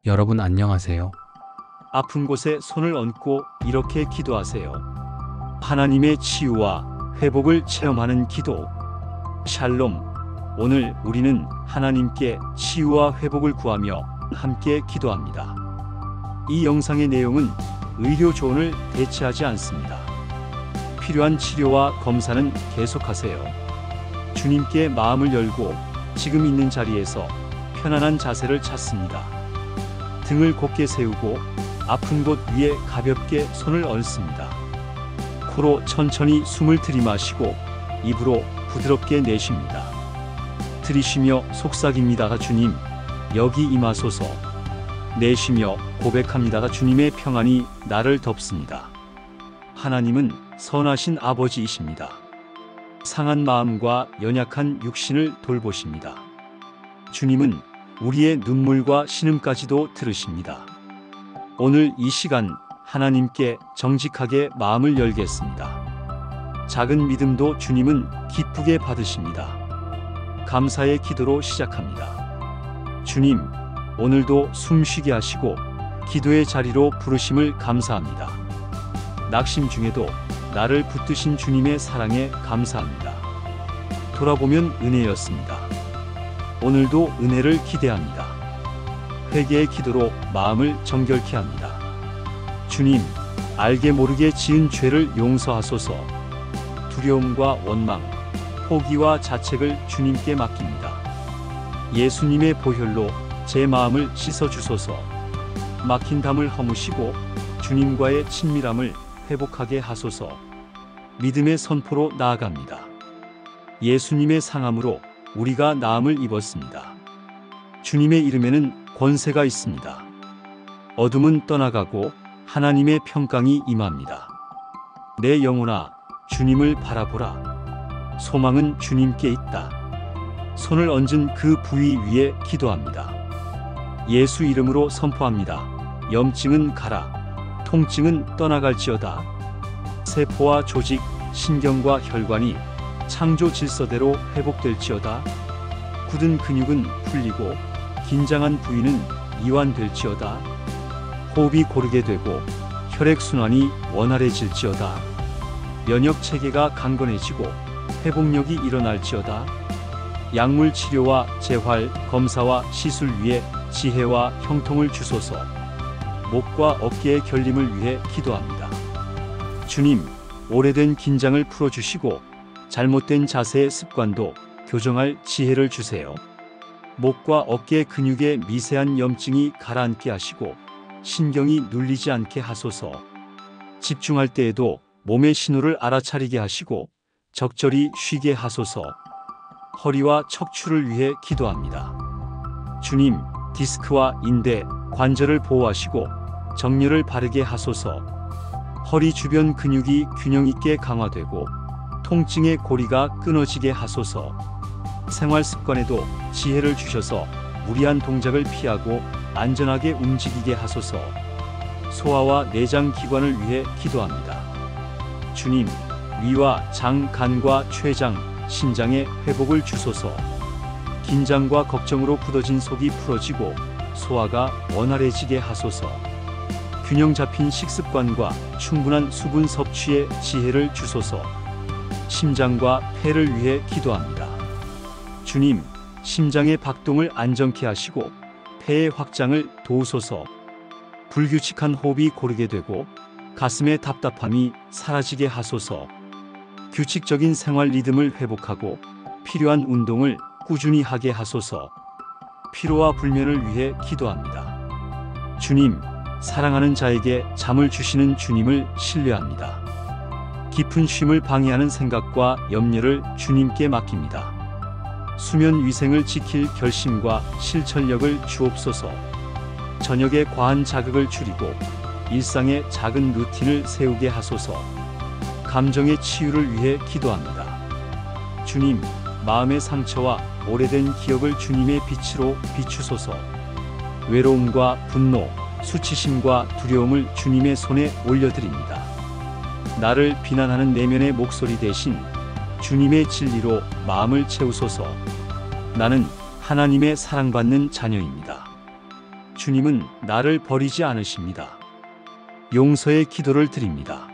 여러분 안녕하세요. 아픈 곳에 손을 얹고 이렇게 기도하세요. 하나님의 치유와 회복을 체험하는 기도. 샬롬. 오늘 우리는 하나님께 치유와 회복을 구하며 함께 기도합니다. 이 영상의 내용은 의료 조언을 대체하지 않습니다. 필요한 치료와 검사는 계속하세요. 주님께 마음을 열고 지금 있는 자리에서 편안한 자세를 찾습니다. 등을 곧게 세우고 아픈 곳 위에 가볍게 손을 얹습니다. 코로 천천히 숨을 들이마시고 입으로 부드럽게 내쉽니다. 들이쉬며 속삭입니다가 주님, 여기 임하소서. 내쉬며 고백합니다가 주님의 평안이 나를 덮습니다. 하나님은 선하신 아버지이십니다. 상한 마음과 연약한 육신을 돌보십니다. 주님은 우리의 눈물과 신음까지도 들으십니다. 오늘 이 시간 하나님께 정직하게 마음을 열겠습니다. 작은 믿음도 주님은 기쁘게 받으십니다. 감사의 기도로 시작합니다. 주님, 오늘도 숨쉬게 하시고 기도의 자리로 부르심을 감사합니다. 낙심 중에도 나를 붙드신 주님의 사랑에 감사합니다. 돌아보면 은혜였습니다. 오늘도 은혜를 기대합니다. 회개의 기도로 마음을 정결케 합니다. 주님, 알게 모르게 지은 죄를 용서하소서. 두려움과 원망, 포기와 자책을 주님께 맡깁니다. 예수님의 보혈로 제 마음을 씻어주소서. 막힌 담을 허무시고 주님과의 친밀함을 회복하게 하소서. 믿음의 선포로 나아갑니다. 예수님의 상함으로 우리가 나음을 입었습니다. 주님의 이름에는 권세가 있습니다. 어둠은 떠나가고 하나님의 평강이 임합니다. 내 영혼아, 주님을 바라보라. 소망은 주님께 있다. 손을 얹은 그 부위 위에 기도합니다. 예수 이름으로 선포합니다. 염증은 가라. 통증은 떠나갈지어다. 세포와 조직, 신경과 혈관이 창조 질서대로 회복될지어다. 굳은 근육은 풀리고 긴장한 부위는 이완될지어다. 호흡이 고르게 되고 혈액순환이 원활해질지어다. 면역 체계가 강건해지고 회복력이 일어날지어다. 약물 치료와 재활, 검사와 시술 위에 지혜와 형통을 주소서. 목과 어깨의 결림을 위해 기도합니다. 주님, 오래된 긴장을 풀어주시고 잘못된 자세의 습관도 교정할 지혜를 주세요. 목과 어깨 근육의 미세한 염증이 가라앉게 하시고 신경이 눌리지 않게 하소서. 집중할 때에도 몸의 신호를 알아차리게 하시고 적절히 쉬게 하소서. 허리와 척추를 위해 기도합니다. 주님, 디스크와 인대, 관절을 보호하시고 정렬을 바르게 하소서. 허리 주변 근육이 균형 있게 강화되고 통증의 고리가 끊어지게 하소서. 생활 습관에도 지혜를 주셔서 무리한 동작을 피하고 안전하게 움직이게 하소서. 소화와 내장 기관을 위해 기도합니다. 주님, 위와 장, 간과 췌장, 신장의 회복을 주소서. 긴장과 걱정으로 굳어진 속이 풀어지고 소화가 원활해지게 하소서. 균형 잡힌 식습관과 충분한 수분 섭취에 지혜를 주소서. 심장과 폐를 위해 기도합니다. 주님, 심장의 박동을 안정케 하시고 폐의 확장을 도우소서. 불규칙한 호흡이 고르게 되고 가슴의 답답함이 사라지게 하소서. 규칙적인 생활 리듬을 회복하고 필요한 운동을 꾸준히 하게 하소서. 피로와 불면을 위해 기도합니다. 주님, 사랑하는 자에게 잠을 주시는 주님을 신뢰합니다. 깊은 쉼을 방해하는 생각과 염려를 주님께 맡깁니다. 수면 위생을 지킬 결심과 실천력을 주옵소서. 저녁에 과한 자극을 줄이고 일상의 작은 루틴을 세우게 하소서. 감정의 치유를 위해 기도합니다. 주님, 마음의 상처와 오래된 기억을 주님의 빛으로 비추소서. 외로움과 분노, 수치심과 두려움을 주님의 손에 올려드립니다. 나를 비난하는 내면의 목소리 대신 주님의 진리로 마음을 채우소서. 나는 하나님의 사랑받는 자녀입니다. 주님은 나를 버리지 않으십니다. 용서의 기도를 드립니다.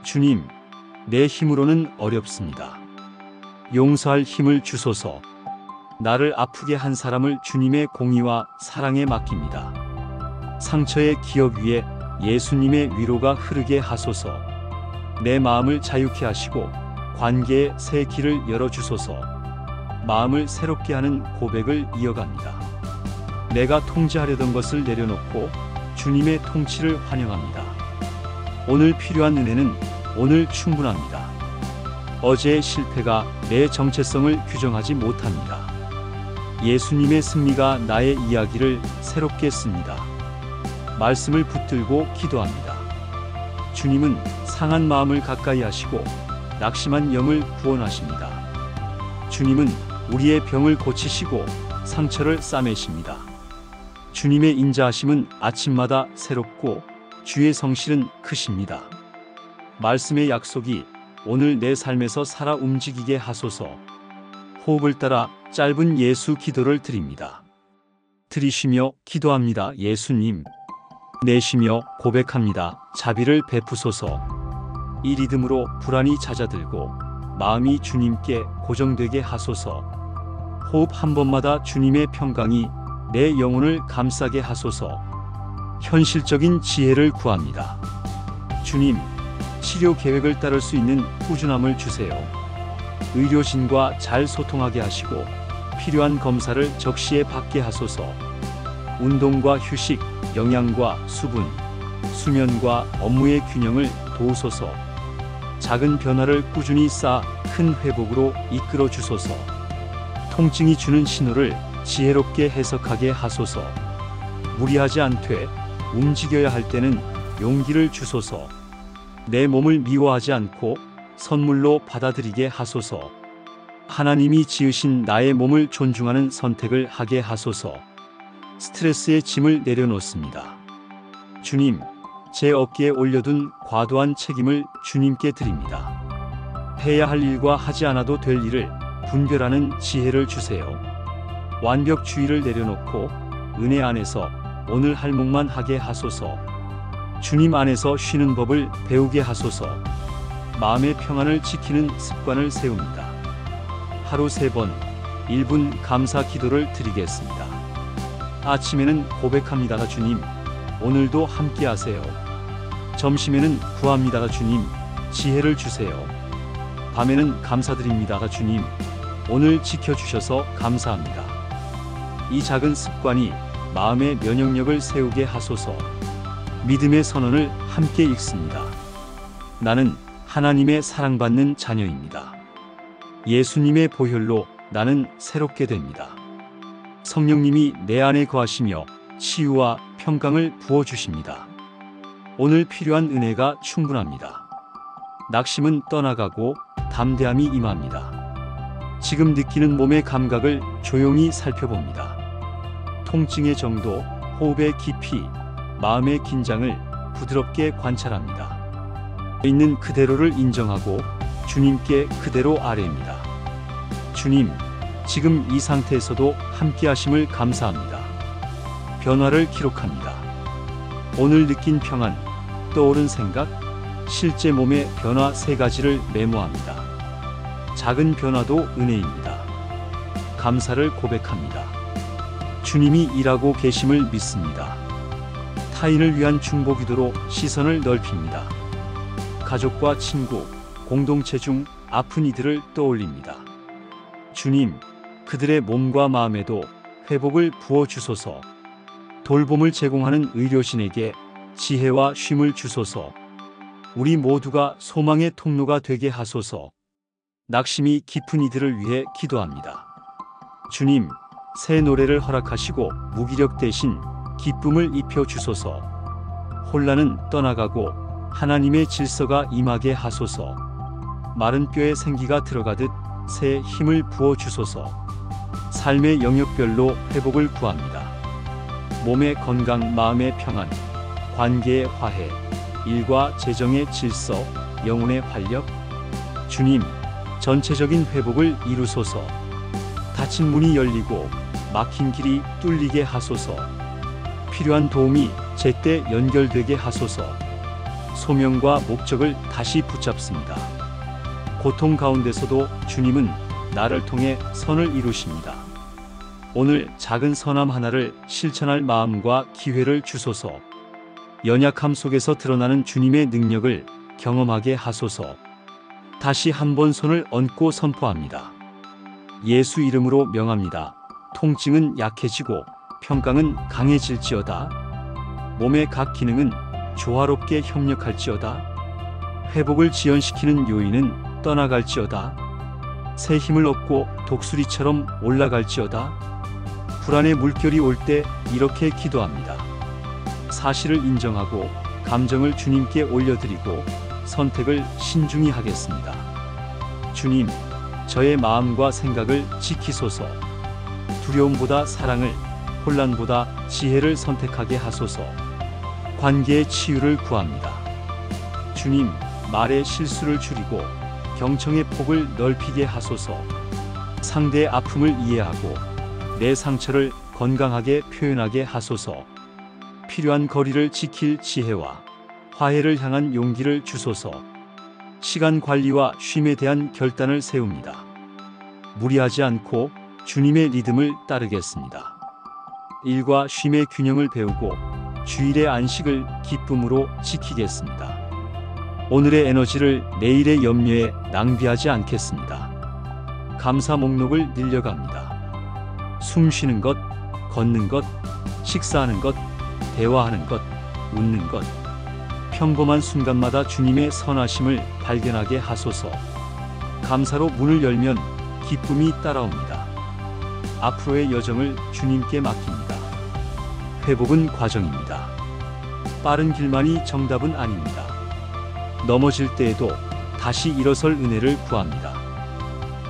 주님, 내 힘으로는 어렵습니다. 용서할 힘을 주소서. 나를 아프게 한 사람을 주님의 공의와 사랑에 맡깁니다. 상처의 기억 위에 예수님의 위로가 흐르게 하소서. 내 마음을 자유케 하시고 관계의 새 길을 열어주소서. 마음을 새롭게 하는 고백을 이어갑니다. 내가 통제하려던 것을 내려놓고 주님의 통치를 환영합니다. 오늘 필요한 은혜는 오늘 충분합니다. 어제의 실패가 내 정체성을 규정하지 못합니다. 예수님의 승리가 나의 이야기를 새롭게 씁니다. 말씀을 붙들고 기도합니다. 주님은 상한 마음을 가까이 하시고 낙심한 영을 구원하십니다. 주님은 우리의 병을 고치시고 상처를 싸매십니다. 주님의 인자하심은 아침마다 새롭고 주의 성실은 크십니다. 말씀의 약속이 오늘 내 삶에서 살아 움직이게 하소서. 호흡을 따라 짧은 예수 기도를 드립니다. 들이쉬며 기도합니다. 예수님. 내쉬며 고백합니다. 자비를 베푸소서. 이 리듬으로 불안이 잦아들고 마음이 주님께 고정되게 하소서. 호흡 한 번마다 주님의 평강이 내 영혼을 감싸게 하소서. 현실적인 지혜를 구합니다. 주님, 치료 계획을 따를 수 있는 꾸준함을 주세요. 의료진과 잘 소통하게 하시고 필요한 검사를 적시에 받게 하소서. 운동과 휴식, 영양과 수분, 수면과 업무의 균형을 도우소서. 작은 변화를 꾸준히 쌓아 큰 회복으로 이끌어 주소서. 통증이 주는 신호를 지혜롭게 해석하게 하소서. 무리하지 않되 움직여야 할 때는 용기를 주소서. 내 몸을 미워하지 않고 선물로 받아들이게 하소서. 하나님이 지으신 나의 몸을 존중하는 선택을 하게 하소서. 스트레스의 짐을 내려놓습니다. 주님, 제 어깨에 올려둔 과도한 책임을 주님께 드립니다. 해야 할 일과 하지 않아도 될 일을 분별하는 지혜를 주세요. 완벽주의를 내려놓고 은혜 안에서 오늘 할 몫만 하게 하소서. 주님 안에서 쉬는 법을 배우게 하소서. 마음의 평안을 지키는 습관을 세웁니다. 하루 3번 1분 감사 기도를 드리겠습니다. 아침에는 고백합니다. 주님, 오늘도 함께 하세요. 점심에는 구합니다. 주님, 지혜를 주세요. 밤에는 감사드립니다. 주님, 오늘 지켜주셔서 감사합니다. 이 작은 습관이 마음의 면역력을 세우게 하소서. 믿음의 선언을 함께 읽습니다. 나는 하나님의 사랑받는 자녀입니다. 예수님의 보혈로 나는 새롭게 됩니다. 성령님이 내 안에 거하시며 치유와 평강을 부어주십니다. 오늘 필요한 은혜가 충분합니다. 낙심은 떠나가고 담대함이 임합니다. 지금 느끼는 몸의 감각을 조용히 살펴봅니다. 통증의 정도, 호흡의 깊이, 마음의 긴장을 부드럽게 관찰합니다. 있는 그대로를 인정하고 주님께 그대로 아뢰입니다. 주님, 지금 이 상태에서도 함께하심을 감사합니다. 변화를 기록합니다. 오늘 느낀 평안, 떠오른 생각, 실제 몸의 변화 3가지를 메모합니다. 작은 변화도 은혜입니다. 감사를 고백합니다. 주님이 일하고 계심을 믿습니다. 타인을 위한 중보기도로 시선을 넓힙니다. 가족과 친구, 공동체 중 아픈 이들을 떠올립니다. 주님, 그들의 몸과 마음에도 회복을 부어주소서. 돌봄을 제공하는 의료진에게 지혜와 쉼을 주소서. 우리 모두가 소망의 통로가 되게 하소서. 낙심이 깊은 이들을 위해 기도합니다. 주님, 새 노래를 허락하시고 무기력 대신 기쁨을 입혀주소서. 혼란은 떠나가고 하나님의 질서가 임하게 하소서. 마른 뼈에 생기가 들어가듯 새 힘을 부어주소서. 삶의 영역별로 회복을 구합니다. 몸의 건강, 마음의 평안, 관계의 화해, 일과 재정의 질서, 영혼의 활력. 주님, 전체적인 회복을 이루소서. 닫힌 문이 열리고 막힌 길이 뚫리게 하소서. 필요한 도움이 제때 연결되게 하소서. 소명과 목적을 다시 붙잡습니다. 고통 가운데서도 주님은 나를 통해 선을 이루십니다. 오늘 작은 선함 하나를 실천할 마음과 기회를 주소서. 연약함 속에서 드러나는 주님의 능력을 경험하게 하소서. 다시 한번 손을 얹고 선포합니다. 예수 이름으로 명합니다. 통증은 약해지고 평강은 강해질지어다. 몸의 각 기능은 조화롭게 협력할지어다. 회복을 지연시키는 요인은 떠나갈지어다. 새 힘을 얻고 독수리처럼 올라갈지어다. 불안의 물결이 올 때 이렇게 기도합니다. 사실을 인정하고 감정을 주님께 올려드리고 선택을 신중히 하겠습니다. 주님, 저의 마음과 생각을 지키소서. 두려움보다 사랑을, 혼란보다 지혜를 선택하게 하소서. 관계의 치유를 구합니다. 주님, 말의 실수를 줄이고 경청의 폭을 넓히게 하소서. 상대의 아픔을 이해하고 내 상처를 건강하게 표현하게 하소서. 필요한 거리를 지킬 지혜와 화해를 향한 용기를 주소서. 시간 관리와 쉼에 대한 결단을 세웁니다. 무리하지 않고 주님의 리듬을 따르겠습니다. 일과 쉼의 균형을 배우고 주일의 안식을 기쁨으로 지키겠습니다. 오늘의 에너지를 내일의 염려에 낭비하지 않겠습니다. 감사 목록을 늘려갑니다. 숨 쉬는 것, 걷는 것, 식사하는 것, 대화하는 것, 웃는 것. 평범한 순간마다 주님의 선하심을 발견하게 하소서. 감사로 문을 열면 기쁨이 따라옵니다. 앞으로의 여정을 주님께 맡깁니다. 회복은 과정입니다. 빠른 길만이 정답은 아닙니다. 넘어질 때에도 다시 일어설 은혜를 구합니다.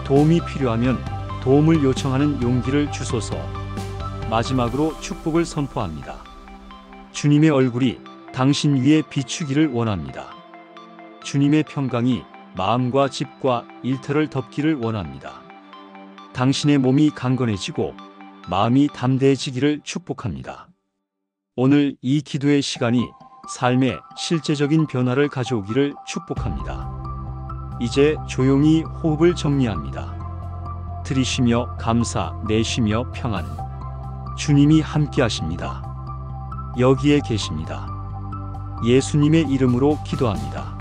도움이 필요하면 도움을 요청하는 용기를 주소서. 마지막으로 축복을 선포합니다. 주님의 얼굴이 당신 위에 비추기를 원합니다. 주님의 평강이 마음과 집과 일터를 덮기를 원합니다. 당신의 몸이 강건해지고 마음이 담대해지기를 축복합니다. 오늘 이 기도의 시간이 삶에 실제적인 변화를 가져오기를 축복합니다. 이제 조용히 호흡을 정리합니다. 들이쉬며 감사, 내쉬며 평안. 주님이 함께 하십니다. 여기에 계십니다. 예수님의 이름으로 기도합니다.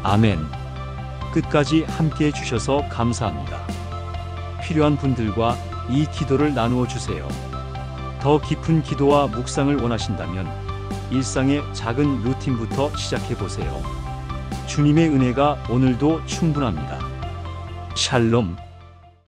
아멘. 끝까지 함께 해주셔서 감사합니다. 필요한 분들과 이 기도를 나누어 주세요. 더 깊은 기도와 묵상을 원하신다면 일상의 작은 루틴부터 시작해 보세요. 주님의 은혜가 오늘도 충분합니다. 샬롬.